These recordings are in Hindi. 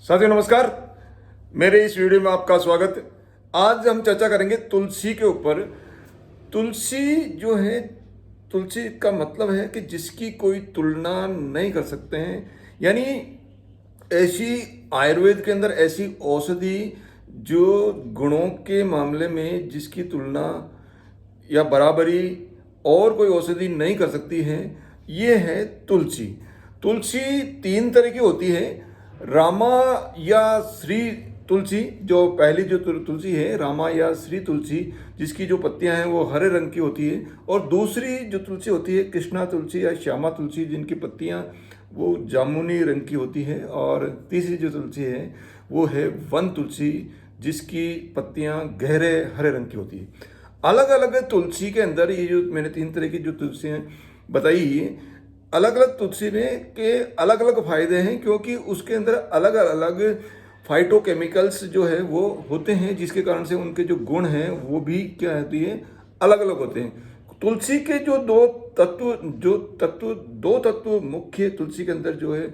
साथियों नमस्कार। मेरे इस वीडियो में आपका स्वागत। आज हम चर्चा करेंगे तुलसी के ऊपर। तुलसी जो है, तुलसी का मतलब है कि जिसकी कोई तुलना नहीं कर सकते हैं, यानी ऐसी आयुर्वेद के अंदर ऐसी औषधि जो गुणों के मामले में जिसकी तुलना या बराबरी और कोई औषधि नहीं कर सकती है, ये है तुलसी। तुलसी तीन तरह की होती है। रामा या श्री तुलसी, जो पहली जो तुलसी है रामा या श्री तुलसी, जिसकी जो पत्तियां हैं वो हरे रंग की होती है, और दूसरी जो तुलसी होती है कृष्णा तुलसी या श्यामा तुलसी, जिनकी पत्तियां वो जामुनी रंग की होती है, और तीसरी जो तुलसी है वो है वन तुलसी, जिसकी पत्तियां गहरे हरे रंग की होती है। अलग अलग तुलसी के अंदर ये जो मैंने तीन तरह की जो तुलसियाँ बताई, अलग अलग तुलसी में के अलग अलग फायदे हैं, क्योंकि उसके अंदर अलग अलग फाइटोकेमिकल्स जो है वो होते हैं, जिसके कारण से उनके जो गुण हैं वो भी क्या होती है, अलग अलग होते हैं। तुलसी के जो दो तत्व मुख्य तुलसी के अंदर जो है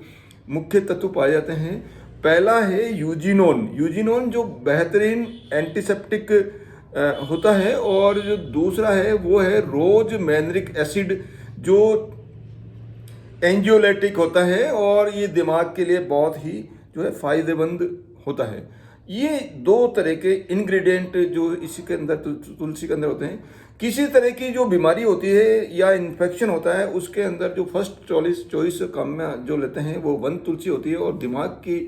मुख्य तत्व पाए जाते हैं। पहला है यूजिनोन। यूजिनोन जो बेहतरीन एंटीसेप्टिक होता है, और जो दूसरा है वो है रोज मैनरिक एसिड, जो एंजियोलेटिक होता है और ये दिमाग के लिए बहुत ही जो है फायदेमंद होता है। ये दो तरह के इंग्रेडिएंट जो इसी के अंदर तुलसी के अंदर होते हैं। किसी तरह की जो बीमारी होती है या इन्फेक्शन होता है, उसके अंदर जो फर्स्ट चॉइस काम में जो लेते हैं वो वन तुलसी होती है, और दिमाग की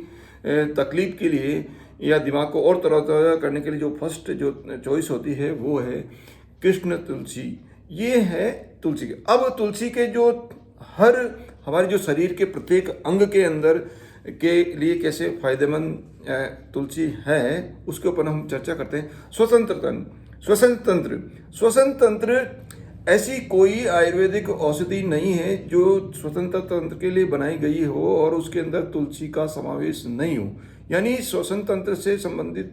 तकलीफ के लिए या दिमाग को और तरह करने के लिए जो फर्स्ट जो चॉइस होती है वो है कृष्ण तुलसी। ये है तुलसी के। अब तुलसी के जो हर हमारे जो शरीर के प्रत्येक अंग के अंदर के लिए कैसे फायदेमंद तुलसी है, उसके ऊपर हम चर्चा करते हैं। श्वसन तंत्र ऐसी कोई आयुर्वेदिक औषधि नहीं है जो स्वतंत्र तंत्र के लिए बनाई गई हो और उसके अंदर तुलसी का समावेश नहीं हो। यानी श्वसन तंत्र से संबंधित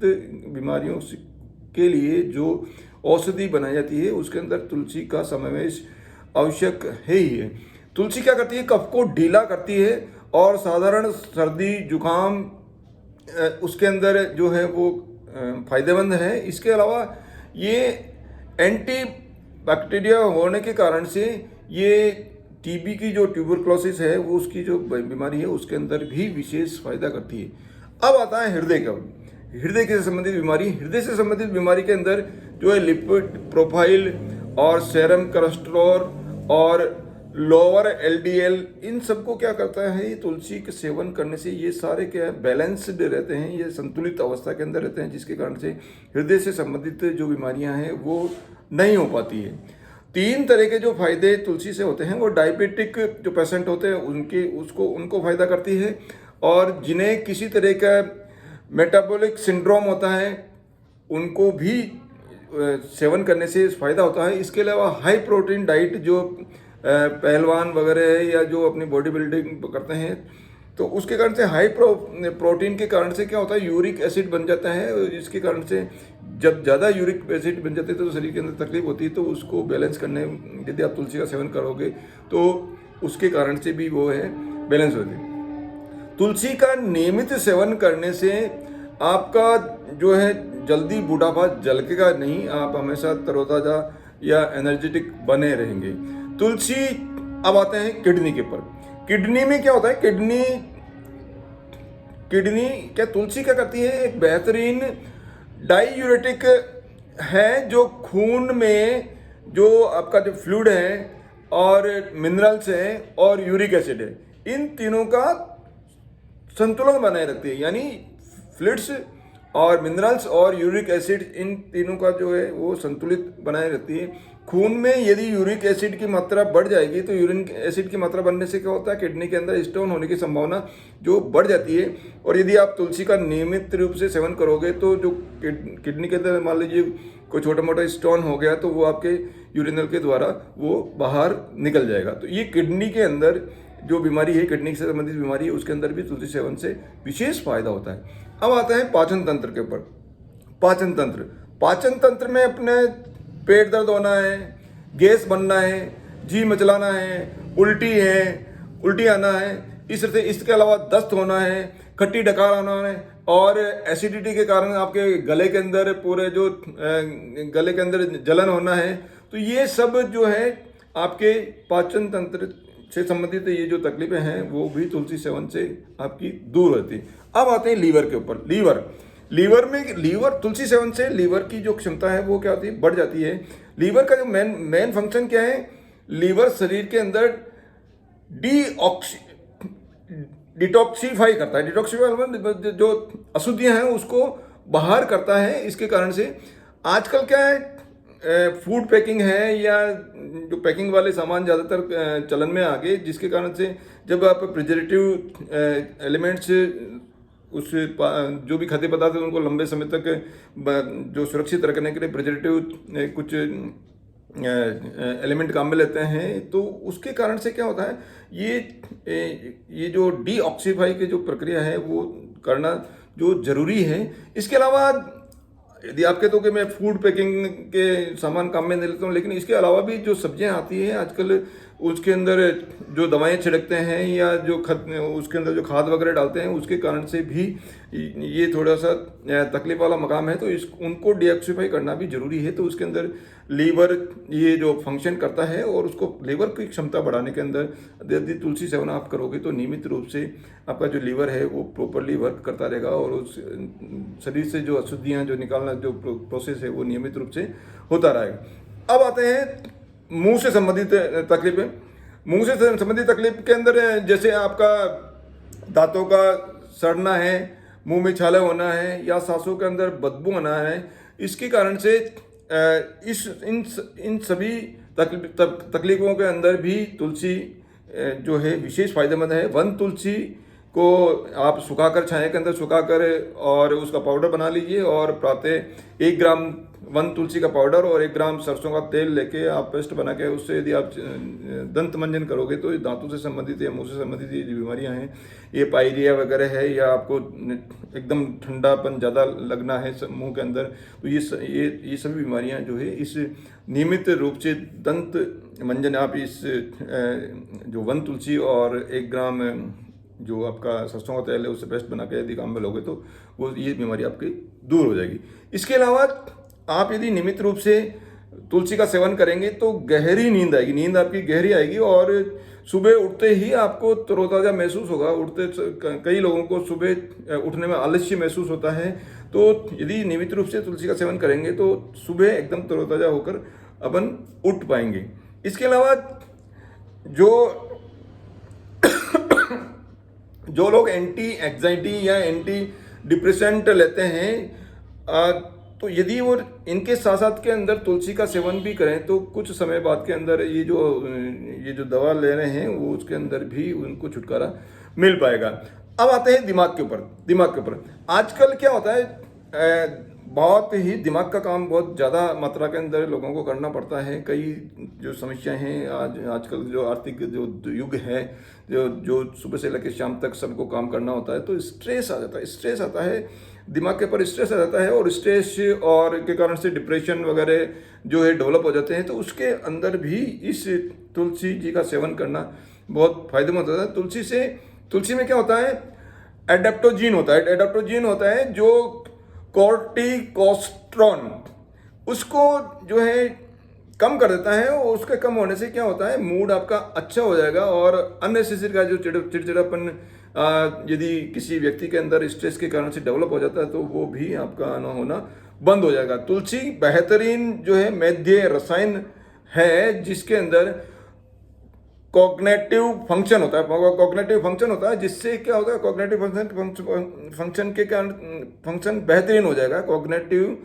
बीमारियों के लिए जो औषधि बनाई जाती है उसके अंदर तुलसी का समावेश आवश्यक है ही है। तुलसी क्या करती है, कफ को ढीला करती है, और साधारण सर्दी जुकाम उसके अंदर जो है वो फायदेमंद है। इसके अलावा ये एंटी बैक्टीरिया होने के कारण से ये टीबी की जो ट्यूबरक्लोसिस है वो उसकी जो बीमारी है उसके अंदर भी विशेष फायदा करती है। अब आता है हृदय का। हृदय से संबंधित बीमारी। हृदय से संबंधित बीमारी के अंदर जो है लिपिड प्रोफाइल और सेरम कोलेस्ट्रॉल और लोअर एलडीएल, इन सबको क्या करता है, ये तुलसी के सेवन करने से ये सारे क्या बैलेंस्ड रहते हैं, ये संतुलित अवस्था के अंदर रहते हैं, जिसके कारण से हृदय से संबंधित जो बीमारियां हैं वो नहीं हो पाती है। तीन तरह के जो फायदे तुलसी से होते हैं, वो डायबिटिक जो पेशेंट होते हैं उनको फायदा करती है, और जिन्हें किसी तरह का मेटाबॉलिक सिंड्रोम होता है उनको भी सेवन करने से फायदा होता है। इसके अलावा हाई प्रोटीन डाइट जो पहलवान वगैरह है या जो अपनी बॉडी बिल्डिंग करते हैं, तो उसके कारण से हाई प्रोटीन के कारण से क्या होता है, यूरिक एसिड बन जाता है। इसके कारण से जब ज़्यादा यूरिक एसिड बन जाते हैं तो शरीर के अंदर तकलीफ होती है। तो उसको बैलेंस करने यदि आप तुलसी का सेवन करोगे तो उसके कारण से भी वो है बैलेंस होती है। तुलसी का नियमित सेवन करने से आपका जो है जल्दी बुढ़ापा झलकेगा नहीं, आप हमेशा तरोताज़ा या एनर्जेटिक बने रहेंगे। तुलसी। अब आते हैं किडनी के ऊपर। किडनी में क्या होता है, किडनी क्या तुलसी क्या करती है, एक बेहतरीन डाईयूरेटिक है, जो खून में जो आपका जो फ्लूइड है और मिनरल्स है और यूरिक एसिड है, इन तीनों का संतुलन बनाए रखती है। यानी फ्लूइड्स और मिनरल्स और यूरिक एसिड, इन तीनों का जो है वो संतुलित बनाए रखती है। खून में यदि यूरिक एसिड की मात्रा बढ़ जाएगी तो यूरिक एसिड की मात्रा बढ़ने से क्या होता है, किडनी के अंदर स्टोन होने की संभावना जो बढ़ जाती है। और यदि आप तुलसी का नियमित रूप से सेवन करोगे तो जो किडनी के अंदर मान लीजिए कोई छोटा मोटा स्टोन हो गया तो वो आपके यूरिनल के द्वारा वो बाहर निकल जाएगा। तो ये किडनी के अंदर जो बीमारी है, किडनी से संबंधित बीमारी है, उसके अंदर भी तुलसी सेवन से विशेष फायदा होता है। अब आता है पाचन तंत्र के ऊपर। पाचन तंत्र में अपने पेट दर्द होना है, गैस बनना है, जी मचलाना है, उल्टी आना है, इस तरह से इसके अलावा दस्त होना है, खट्टी डकार आना है, और एसिडिटी के कारण आपके गले के अंदर पूरे जो गले के अंदर जलन होना है। तो ये सब जो है आपके पाचन तंत्र से संबंधित ये जो तकलीफें हैं वो भी तुलसी सेवन से आपकी दूर होती है। अब आते हैं लीवर के ऊपर। लीवर तुलसी सेवन से लीवर की जो क्षमता है वो क्या होती है, बढ़ जाती है। लीवर का जो मेन फंक्शन क्या है, लीवर शरीर के अंदर डिटॉक्सीफाई करता है। डिटॉक्सीफाई जो अशुद्धियां हैं उसको बाहर करता है। इसके कारण से आजकल क्या है, फूड पैकिंग है या जो पैकिंग वाले सामान ज़्यादातर चलन में आ गए, जिसके कारण से जब आप प्रिजर्वेटिव एलिमेंट्स उस जो भी खाद्य पदार्थ है उनको लंबे समय तक जो सुरक्षित रखने के लिए प्रिजर्वेटिव कुछ एलिमेंट काम में लेते हैं, तो उसके कारण से क्या होता है, ये जो डीऑक्सीफाई की जो प्रक्रिया है वो करना जो जरूरी है। इसके अलावा यदि आप कहते हो कि मैं फूड पैकिंग के सामान काम में नहीं लेता हूँ, लेकिन इसके अलावा भी जो सब्जियां आती हैं आजकल उसके अंदर जो दवाएं छिड़कते हैं या जो उसके अंदर जो खाद वगैरह डालते हैं उसके कारण से भी ये थोड़ा सा तकलीफ वाला मकाम है। तो उनको डीऑक्सीफाई करना भी जरूरी है। तो उसके अंदर लीवर ये जो फंक्शन करता है और उसको लीवर की क्षमता बढ़ाने के अंदर यदि तुलसी सेवन आप करोगे तो नियमित रूप से आपका जो लीवर है वो प्रॉपरली वर्क करता रहेगा और उस शरीर से जो अशुद्धियाँ जो निकालना जो प्रोसेस है वो नियमित रूप से होता रहेगा। अब आते हैं मुंह से संबंधित तकलीफें। मुंह से संबंधित तकलीफ के अंदर जैसे आपका दांतों का सड़ना है, मुंह में छाले होना है या सांसों के अंदर बदबू आना है, इसके कारण से इन सभी तकलीफों के अंदर भी तुलसी जो है विशेष फायदेमंद है। वन तुलसी को आप सुखाकर छाया के अंदर सुखाकर और उसका पाउडर बना लीजिए और प्रातः 1 ग्राम वन तुलसी का पाउडर और 1 ग्राम सरसों का तेल लेके आप पेस्ट बना के उससे यदि आप दंत मंजन करोगे तो दांतों से संबंधित या मुंह से संबंधित ये जो बीमारियां हैं, ये पायरिया वगैरह है या आपको एकदम ठंडापन ज़्यादा लगना है मुंह के अंदर, तो ये सभी बीमारियां जो है इस नियमित रूप से दंत मंजन आप इस जो वन तुलसी और 1 ग्राम जो आपका सरसों का तेल है उससे पेस्ट बना के यदि काम में लोगे तो वो ये बीमारी आपकी दूर हो जाएगी। इसके अलावा आप यदि नियमित रूप से तुलसी का सेवन करेंगे तो गहरी नींद आएगी, नींद आपकी गहरी आएगी और सुबह उठते ही आपको तरोताज़ा महसूस होगा। कई लोगों को सुबह उठने में आलस्य महसूस होता है, तो यदि नियमित रूप से तुलसी का सेवन करेंगे तो सुबह एकदम तरोताज़ा होकर अपन उठ पाएंगे। इसके अलावा जो लोग एंटी एग्जाइटी या एंटी डिप्रेसेंट लेते हैं, तो यदि वो इनके साथ साथ के अंदर तुलसी का सेवन भी करें तो कुछ समय बाद के अंदर ये जो दवा ले रहे हैं वो उसके अंदर भी उनको छुटकारा मिल पाएगा। अब आते हैं दिमाग के ऊपर। आजकल क्या होता है, बहुत ही दिमाग का काम बहुत ज़्यादा मात्रा के अंदर लोगों को करना पड़ता है। कई जो समस्याएं हैं आजकल जो आर्थिक जो युग है, जो सुबह से लेकर शाम तक सबको काम करना होता है, तो स्ट्रेस आता है दिमाग के ऊपर, स्ट्रेस आ जाता है और स्ट्रेस और के कारण से डिप्रेशन वगैरह जो है डेवलप हो जाते हैं। तो उसके अंदर भी इस तुलसी जी का सेवन करना बहुत फायदेमंद होता है। तुलसी में क्या होता है, एडाप्टोजीन होता है जो कॉर्टिकोस्टेरॉन उसको जो है कम कर देता है और उसके कम होने से क्या होता है, मूड आपका अच्छा हो जाएगा और अननेसेसरी का जो चिड़चिड़ापन यदि किसी व्यक्ति के अंदर स्ट्रेस के कारण से डेवलप हो जाता है तो वो भी आपका आना होना बंद हो जाएगा। तुलसी बेहतरीन जो है मैद्य रसायन है जिसके अंदर कॉग्निटिव फंक्शन होता है जिससे क्या होता है, कॉग्निटिव फंक्शन के कारण फंक्शन बेहतरीन हो जाएगा। कॉग्निटिव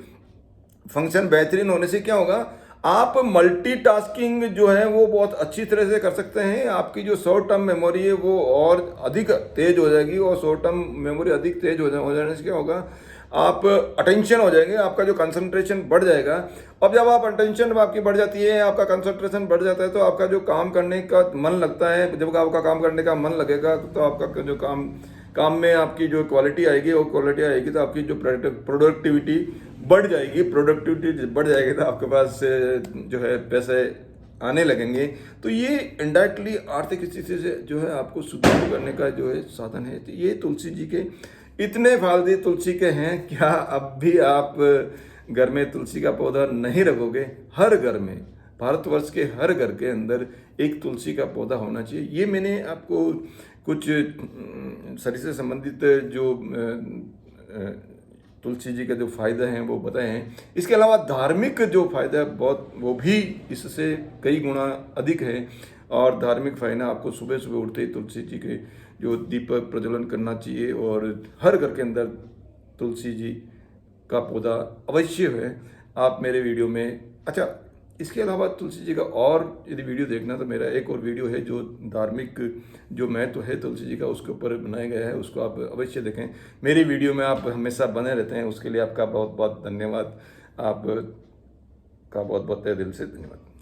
फंक्शन बेहतरीन होने से क्या होगा, आप मल्टीटास्किंग जो है वो बहुत अच्छी तरह से कर सकते हैं। आपकी जो शॉर्ट टर्म मेमोरी है वो और अधिक तेज हो जाएगी और शॉर्ट टर्म मेमोरी अधिक तेज हो जाने से क्या होगा, आप अटेंशन हो जाएंगे, आपका जो कंसंट्रेशन बढ़ जाएगा। अब जब आप अटेंशन आपकी बढ़ जाती है, आपका कंसंट्रेशन बढ़ जाता है तो आपका जो काम करने का मन लगता है, जब आपका काम करने का मन लगेगा तो आपका जो काम में आपकी जो क्वालिटी आएगी तो आपकी जो प्रोडक्टिविटी बढ़ जाएगी तो आपके पास जो है पैसे आने लगेंगे तो ये इनडायरेक्टली आर्थिक स्थिति से जो है आपको सुदृढ़ करने का जो है साधन है। तो ये तुलसी जी के इतने फायदे तुलसी के हैं, क्या अब भी आप घर में तुलसी का पौधा नहीं रखोगे? हर घर में, भारतवर्ष के हर घर के अंदर एक तुलसी का पौधा होना चाहिए। ये मैंने आपको कुछ शरीर से संबंधित जो तुलसी जी के जो फायदे हैं वो बताए हैं। इसके अलावा धार्मिक जो फायदा है बहुत, वो भी इससे कई गुना अधिक है। और धार्मिक फायदा आपको सुबह सुबह उठते ही तुलसी जी के जो दीपक प्रज्वलन करना चाहिए और हर घर के अंदर तुलसी जी का पौधा अवश्य है। आप मेरे वीडियो में, अच्छा इसके अलावा तुलसी जी का और यदि वीडियो देखना तो मेरा एक और वीडियो है जो धार्मिक जो महत्व है तुलसी जी का उसके ऊपर बनाया गया है, उसको आप अवश्य देखें। मेरी वीडियो में आप हमेशा बने रहते हैं, उसके लिए आपका बहुत बहुत धन्यवाद। आपका बहुत बहुत तहे दिल से धन्यवाद।